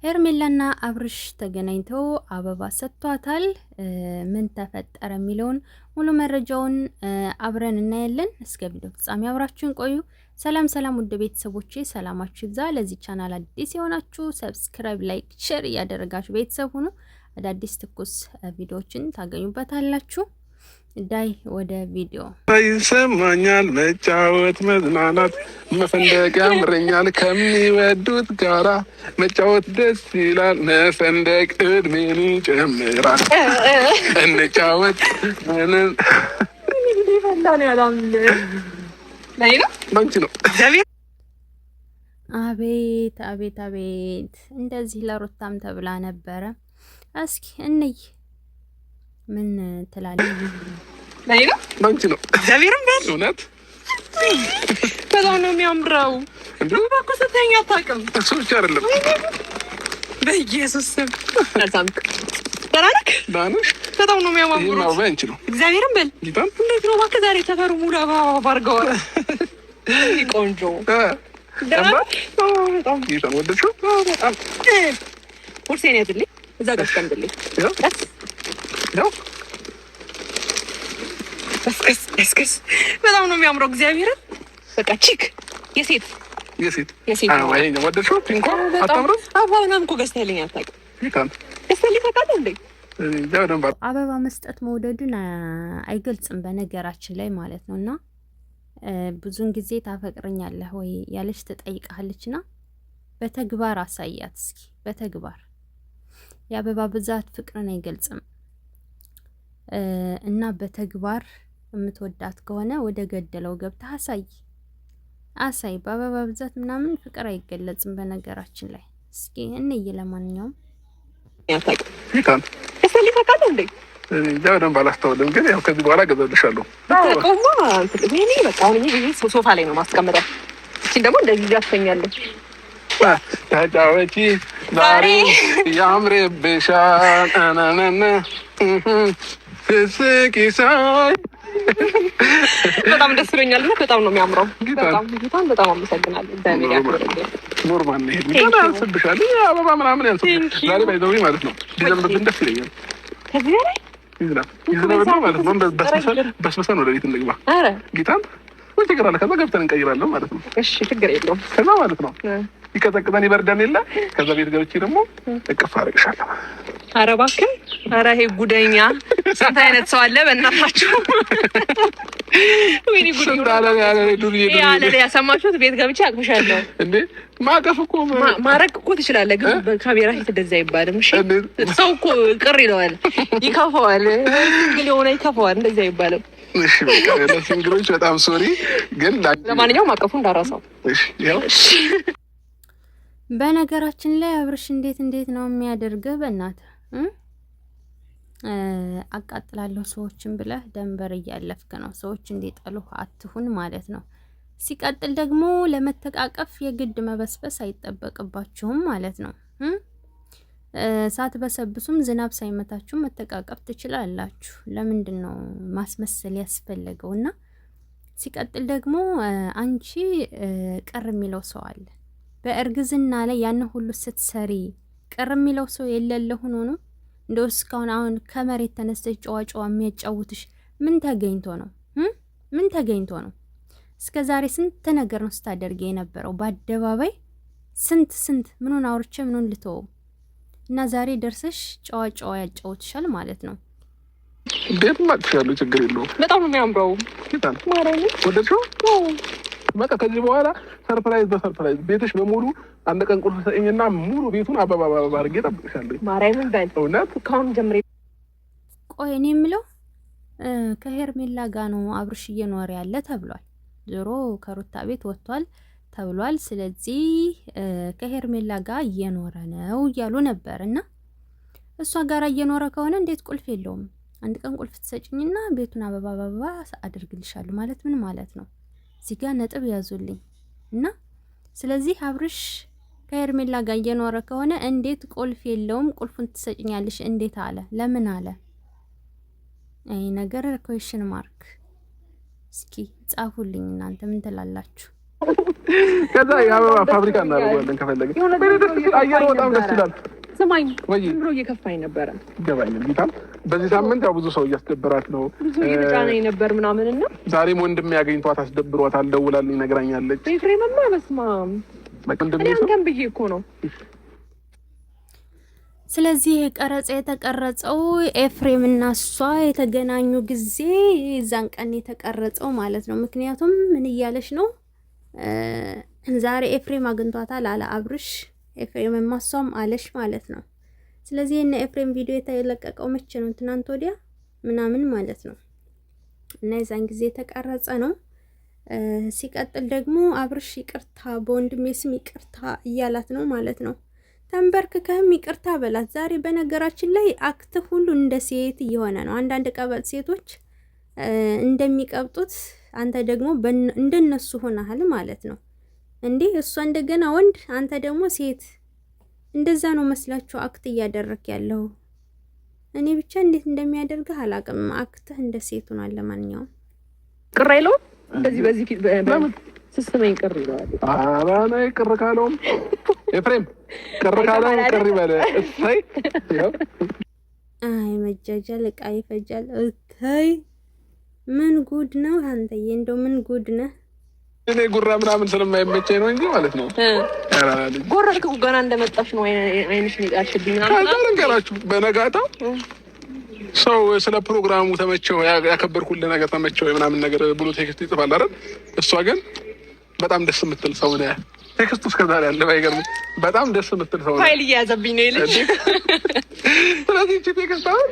ሄርሜላና አብርሽ ተገናኝተው አበባ ሰጥቷታል። ምን ተፈጠረ የሚለውን ሙሉ መረጃውን አብረን እናያለን። እስከ ቪዲዮ ፍጻሜ አብራችሁን ቆዩ። ሰላም ሰላም፣ ውድ ቤተሰቦቼ ሰላማችሁ ይብዛ። ለዚህ ቻናል አዲስ የሆናችሁ ሰብስክራይብ፣ ላይክ፣ ሼር እያደረጋችሁ ቤተሰብ ሁኑ። አዳዲስ ትኩስ ቪዲዮዎችን ታገኙበታላችሁ። ዳይ ወደ ቪዲዮ። ይሰማኛል መጫወት፣ መዝናናት፣ መፈንደቅ ያምረኛል። ከሚወዱት ጋራ መጫወት ደስ ይላል። መፈንደቅ እድሜን ይጨምራል። እንጫወት። አቤት አቤት አቤት! እንደዚህ ለሩታም ተብላ ነበረ። እስኪ እንይ ምን ትላለህ? ባንቺ ነው እግዚአብሔርን በል እውነት በጣም ነው የሚያምረው። እኮ ስተኛ አታውቅም። እሱ ብቻ አይደለም። በኢየሱስ ስም አዛምክ ተራነክ ዳንሽ በጣም ነው የሚያምረው። ይሄው ባንቺ ነው። እግዚአብሔርን በል ጌታን እንዴት ነው እባክህ ዛሬ ተፈሩ ሙሉ አበባ አድርገዋል። ቆንጆ በጣም ጌታን ወደድሽው? በጣም ቁርሴን ያዝልኝ እዛ ጋር አስቀምጥልኝ። ያው እስከስ በጣም ነው የሚያምረው። እግዚአብሔርን በቃ ቺክ የሴት አይ ነው ወደድሽው? ፒንኮ አታምርም? አበባውን እኮ ገዝተህልኝ አታውቅም። ጌታን ገዝተህልኝ ታውቃለህ እንዴ? አበባ መስጠት መውደዱን አይገልጽም በነገራችን ላይ ማለት ነው። እና ብዙን ጊዜ ታፈቅረኛለህ ወይ ያለች ትጠይቃለችና በተግባር አሳያት እስኪ። በተግባር የአበባ ብዛት ፍቅርን አይገልጽም። እና በተግባር የምትወዳት ከሆነ ወደ ገደለው ገብተህ አሳይ። በአበባ ብዛት ምናምን ፍቅር አይገለጽም በነገራችን ላይ። እስኪ እንይ። ለማንኛውም ደንብ አላስተውልም፣ ግን ያው ከዚህ በኋላ ገዛልሻለሁ። ሶፋ ላይ ነው ማስቀምጠው። እቺን ደግሞ እንደዚህ ያስተኛለች። ተጫወቺ ዛሬ ያምርብሻል። በጣም ደስ ይለኛል። በጣም ነው የሚያምረው። በጣም አመሰግናለሁ። ኖርማል ነው ይሄ። ያንስብሻል፣ አበባ ምናምን ያንስብሻል። ዛሬ ባይዘውኝ ማለት ነው ቢዘንብብን ደስ ይለኛል። ከዚህ በላይ ይዝናል ማለት ነው። በስበሰን ወደ ቤት እንግባ። ጌታን ወይ ችግር አለ። ከዛ ገብተን እንቀይራለን ማለት ነው። እሺ ችግር የለውም። ከዛ ማለት ነው ይቀዘቅዘን ይበርደን የለ። ከዛ ቤት ገብቼ ደግሞ እቅፍ አደርግሻለሁ። ኧረ እባክህ! ኧረ ይሄ ጉደኛ ስንት አይነት ሰው አለ በእናታችሁ! ወይኔ ጉድ ያለ ያሰማችሁት። ቤት ገብቼ አቅፍሻለሁ እንዴ! ማቀፍ እኮ ማረቅ እኮ ትችላለህ፣ ግን በካሜራ ፊት እንደዛ አይባልም። እሺ ሰው እኮ ቅር ይለዋል፣ ይከፋዋል። ግን የሆነ ይከፋዋል፣ እንደዛ አይባልም። እሺ በቃ ለሲንግሎች በጣም ሶሪ። ግን ለማንኛውም አቀፉ እንዳራሳው። እሺ ያው በነገራችን ላይ አብርሽ እንዴት ነው የሚያደርገው? በእናትህ አቃጥላለሁ ሰዎችን ብለህ ደንበር እያለፍክ ነው። ሰዎች እንዲጠሉህ አትሁን ማለት ነው። ሲቀጥል ደግሞ ለመተቃቀፍ የግድ መበስበስ አይጠበቅባችሁም ማለት ነው። ሳትበሰብሱም ዝናብ ሳይመታችሁ መተቃቀፍ ትችላላችሁ። ለምንድን ነው ማስመሰል ያስፈለገው? እና ሲቀጥል ደግሞ አንቺ ቅር የሚለው ሰው አለ በእርግዝና ላይ ያን ሁሉ ስትሰሪ ቅር የሚለው ሰው የሌለ ሆኖ ነው እንደው እስካሁን አሁን ከመሬት ተነስተሽ ጨዋ የሚያጫውትሽ ምን ተገኝቶ ነው? ምን ተገኝቶ ነው? እስከ ዛሬ ስንት ነገር ነው ስታደርጊ የነበረው በአደባባይ ስንት ምኑን አውርቼ ምኑን ልተወው? እና ዛሬ ደርሰሽ ጨዋ ያጫውትሻል ማለት ነው። ቤት ማጥፋሉ ችግር የለውም። በጣም ነው የሚያምረው። ወደድሽው? በቃ ከዚህ በኋላ ሰርፕራይዝ በሰርፕራይዝ ቤትሽ በሙሉ አንድ ቀን ቁልፍ ሰጠኝና ሙሉ ቤቱን አበባ አድርጌ እጠብቅሻለሁ። ማርያምን በል እውነት ካሁን ጀምሬ። ቆይ እኔ የምለው ከሄርሜላ ጋር ነው አብርሽ እየኖረ ያለ ተብሏል። ዞሮ ከሩታ ቤት ወጥቷል ተብሏል። ስለዚህ ከሄርሜላ ጋር እየኖረ ነው እያሉ ነበር። እና እሷ ጋር እየኖረ ከሆነ እንዴት ቁልፍ የለውም? አንድ ቀን ቁልፍ ትሰጭኝና ቤቱን አበባ አድርግልሻለሁ ማለት ምን ማለት ነው? እዚህ ጋር ነጥብ ያዙልኝ። እና ስለዚህ አብርሽ ከሄርሜላ ጋር እየኖረ ከሆነ እንዴት ቁልፍ የለውም? ቁልፉን ትሰጭኛለሽ እንዴት አለ? ለምን አለ? አይ ነገር ኩዌሽን ማርክ። እስኪ ጻፉልኝ እናንተ ምን ትላላችሁ? ከዛ የአበባ ፋብሪካ እናደርገዋለን ከፈለግን። አየሩ በጣም ደስ ይላል። ስማኝ ብሎ እየከፋኝ ነበረ። ይገባኛል ጌታም በዚህ ሳምንት ያው ብዙ ሰው እያስደበራት ነው። ብዙ እየተጫነኝ ነበር ምናምን እና ዛሬም ወንድሜ ያገኝቷት አስደብሯታል። ደውላልኝ ነግራኛለች። ኤፍሬምማ በስመ አብ እኔ አንተን ብዬ እኮ ነው። ስለዚህ ቀረጻ የተቀረጸው ኤፍሬም እና እሷ የተገናኙ ጊዜ እዛን ቀን የተቀረጸው ማለት ነው። ምክንያቱም ምን እያለች ነው ዛሬ ኤፍሬም አግኝቷታል አለ አብርሽ። ኤፍሬም ማሷም አለሽ ማለት ነው። ስለዚህ እነ ኤፍሬም ቪዲዮ የተለቀቀው መቼ ነው? ትናንት ወዲያ ምናምን ማለት ነው። እና የዛን ጊዜ የተቀረጸ ነው። ሲቀጥል ደግሞ አብርሽ ይቅርታ በወንድሜ ስም ይቅርታ እያላት ነው ማለት ነው። ተንበርክከህም ይቅርታ በላት። ዛሬ በነገራችን ላይ አክት ሁሉ እንደ ሴት እየሆነ ነው። አንዳንድ ቀበጥ ሴቶች እንደሚቀብጡት አንተ ደግሞ እንደነሱ ሆነሃል ማለት ነው። እንዴ እሷ እንደገና ወንድ አንተ ደግሞ ሴት፣ እንደዛ ነው መስላችሁ አክት እያደረክ ያለው። እኔ ብቻ እንዴት እንደሚያደርግህ አላውቅም። አክትህ እንደ ሴት ሆኗል። ለማንኛውም ቅር አይለውም እንደዚህ በዚህ ፊት ስስመኝ ቅር ይለዋል። ኧረ ነይ ቅር ካለውም ኤፍሬም ቅር ካለውም ቅር ይበለ። እሰይ አይ መጃጃል ዕቃ ይፈጃል። እታይ ምን ጉድ ነው አንተዬ! እንደው ምን ጉድ ነህ? እኔ ጉራ ምናምን ስለማይመቸኝ ነው እንጂ ማለት ነው። ጎረድኩ ገና እንደመጣሽ ነው አይንሽ ይጣልሽብኝ ምናምን ነገራችሁ። በነጋታው ሰው ስለ ፕሮግራሙ ተመቸው ያከበርኩልህ ነገር ተመቸው ምናምን ነገር ብሎ ቴክስት ይጽፋል አይደል? እሷ ግን በጣም ደስ የምትል ሰው ነው። ቴክስቱ እስከዛሬ ያለ ባይገርም በጣም ደስ የምትል ሰው ነው። ፋይል እያያዘብኝ ነው ይልሽ። ስለዚህ እቺ ቴክስት አሁን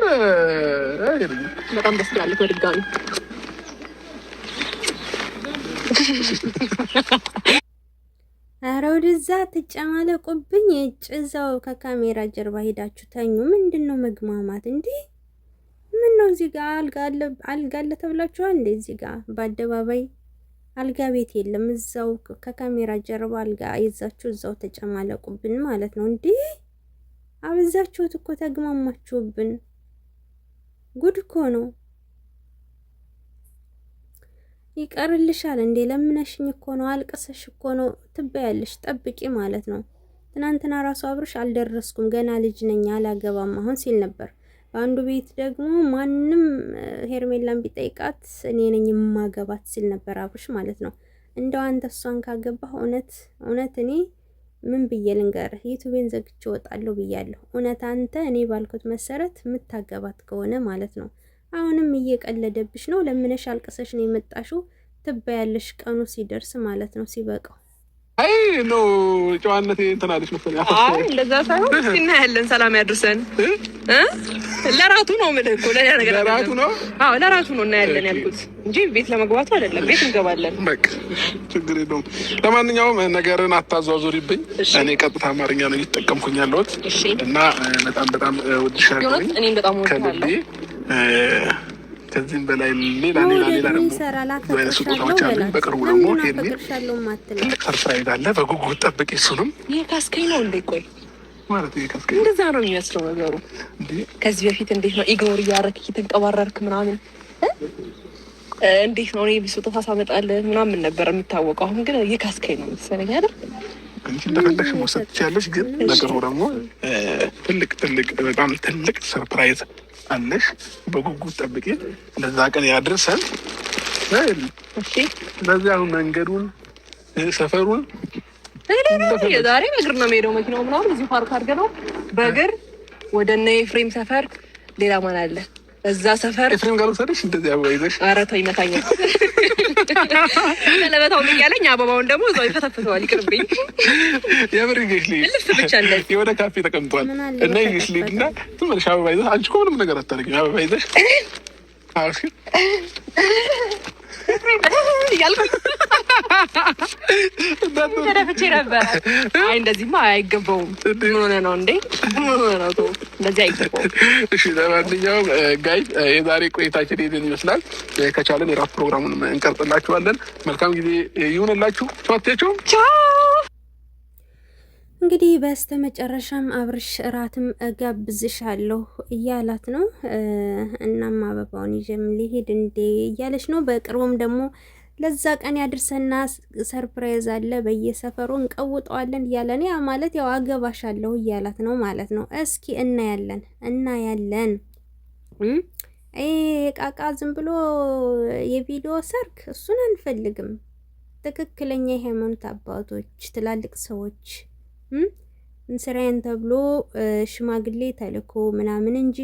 በጣም ደስ ያለች በድጋሚ ኧረ ወደዛ ትጨማለቁብኝ። እዛው ከካሜራ ጀርባ ሄዳችሁ ተኙ። ምንድነው መግማማት እንዴ? ምን ነው እዚህ ጋር አልጋ አለ ተብላችኋል እንዴ? እዚህ ጋር በአደባባይ አልጋ ቤት የለም። እዛው ከካሜራ ጀርባ አልጋ ይዛችሁ እዛው ተጨማለቁብን ማለት ነው እንዴ? አበዛችሁት እኮ ተግማማችሁብን። ጉድ እኮ ነው። ይቀርልሻል እንዴ? ለምነሽኝ እኮ ነው፣ አልቅሰሽ እኮ ነው ትበያለሽ። ጠብቂ ማለት ነው። ትናንትና ራሱ አብርሽ አልደረስኩም ገና ልጅ ነኝ አላገባም አሁን ሲል ነበር። በአንዱ ቤት ደግሞ ማንም ሄርሜላን ቢጠይቃት እኔ ነኝ የማገባት ሲል ነበር አብርሽ ማለት ነው። እንደው አንተ እሷን ካገባህ እውነት እኔ ምን ብዬ ልንገርህ? ዩቲዩብን ዘግቼ እወጣለሁ ብያለሁ። እውነት አንተ እኔ ባልኩት መሰረት የምታገባት ከሆነ ማለት ነው። አሁንም እየቀለደብሽ ነው። ለምነሽ አልቅሰሽ ነው የመጣሽው ትበያለሽ ቀኑ ሲደርስ ማለት ነው ሲበቃው። አይ ኖ ጨዋነቴ እንትናለሽ መሰለኝ። አይ እንደዛ ሳይሆን እስኪ እናያለን። ሰላም ያድርሰን። ለራቱ ነው ማለት እኮ ለሌላ ነገር ለራቱ ነው። አዎ ለራቱ ነው እናያለን ያልኩት እንጂ ቤት ለመግባቱ አይደለም። ቤት እንገባለን። በቃ ችግር የለውም። ለማንኛውም ነገርን አታዟዙሪብኝ። እኔ ቀጥታ አማርኛ ነው እየተጠቀምኩኝ ያለሁት እና በጣም ወድሻለሁ። እኔም በጣም ወድሻለሁ። ከዚህም በላይ ሌላ ደግሞ ወይስ ስጦታዎች አሉ። በቅርቡ ደግሞ ትልቅ ሰርፕራይዝ አለ። በጉጉት ጠብቂ። እሱንም ይሄ ካስከኝ ነው እንዴ? ቆይ ማለት ይሄ ካስከኝ እንደዛ ነው የሚመስለው ነገሩ። ከዚህ በፊት እንዴት ነው ኢግኖር እያደረክ እየተንቀባረርክ ምናምን እንዴት ነው? እኔ ስጦታ ሳመጣልህ ምናምን ነበር የሚታወቀው። አሁን ግን ይሄ ካስከኝ ነው መሰለኝ አይደል? እንጂ እንደፈለግሽ መውሰድ ትችያለሽ። ግን ነገሩ ደግሞ ትልቅ በጣም ትልቅ ሰርፕራይዝ አለሽ። በጉጉት ጠብቂ። ለዛ ቀን ያድርሰን። ስለዚህ አሁን መንገዱን ሰፈሩን ዛሬ በእግር ነው የምሄደው። መኪናው ምናምን እዚሁ ፓርክ አድርገን ነው በእግር ወደ እነ ኤፍሬም ሰፈር። ሌላ ማን አለ እዛ ሰፈር? ኤፍሬም ጋር ወሰደሽ እንደዚህ አበባ ይዘሽ? ኧረ ተው ይመታኛል። ቀለበታውን እያለኝ አበባውን ደግሞ እዛው ይፈተፍተዋል። ይቅርብኝ። የምር ይዤሽ ልሂድ። ልብስ ብቻ እንደዚህ የሆነ ካፌ ተቀምጧል እና ይዤሽ ልሂድ እና ዝም ብለሽ አበባ ይዘሽ። አንቺ እኮ ምንም ነገር አታደርጊም። አበባ ይዘሽ እያልኩ ተደፍቼ ነበረ። አይ እንደዚህማ አይገባውም። ምን ሆነ ነው እንዴ? ምን ሆነ ነው? ተው እንደዚህ አይገባውም። እሺ ለማንኛውም ጋይ የዛሬ ቆይታችን ይሄን ይመስላል። ከቻለን የራስ ፕሮግራሙን እንቀርጽላችኋለን። መልካም ጊዜ ይሁንላችሁ። ቻው ቻው። እንግዲህ በስተመጨረሻም አብርሽ እራትም እጋብዝሻለሁ እያላት ነው። እናም አበባውን ይዤም ሊሄድ እንዴ እያለች ነው። በቅርቡም ደግሞ ለዛ ቀን ያድርሰና ሰርፕራይዝ አለ በየሰፈሩ እንቀውጠዋለን እያለ ነው። ያ ማለት ያው አገባሻለሁ እያላት ነው ማለት ነው። እስኪ እናያለን። ቃቃ ዝም ብሎ የቪዲዮ ሰርግ እሱን አንፈልግም። ትክክለኛ የሃይማኖት አባቶች ትላልቅ ሰዎች ስራዬን ተብሎ ሽማግሌ ተልኮ ምናምን እንጂ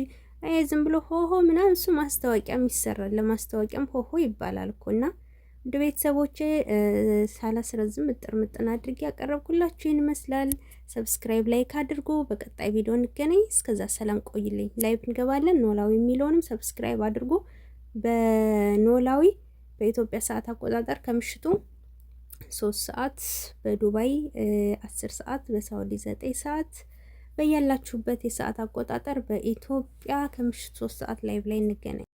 ዝም ብሎ ሆሆ ምናምን እሱ ማስታወቂያም ይሰራል። ለማስታወቂያም ሆሆ ይባላል እኮና ውድ ቤተሰቦቼ ሳላስረዝም ምጥን አድርጌ ያቀረብኩላችሁ ይህን ይመስላል። ሰብስክራይብ ላይክ አድርጉ። በቀጣይ ቪዲዮ እንገናኝ። እስከዛ ሰላም ቆይልኝ። ላይቭ እንገባለን። ኖላዊ የሚለውንም ሰብስክራይብ አድርጉ። በኖላዊ በኢትዮጵያ ሰዓት አቆጣጠር ከምሽቱ 3 ሰዓት፣ በዱባይ 10 ሰዓት፣ በሳውዲ 9 ሰዓት፣ በያላችሁበት የሰዓት አቆጣጠር በኢትዮጵያ ከምሽቱ 3 ሰዓት ላይቭ ላይ እንገናኝ።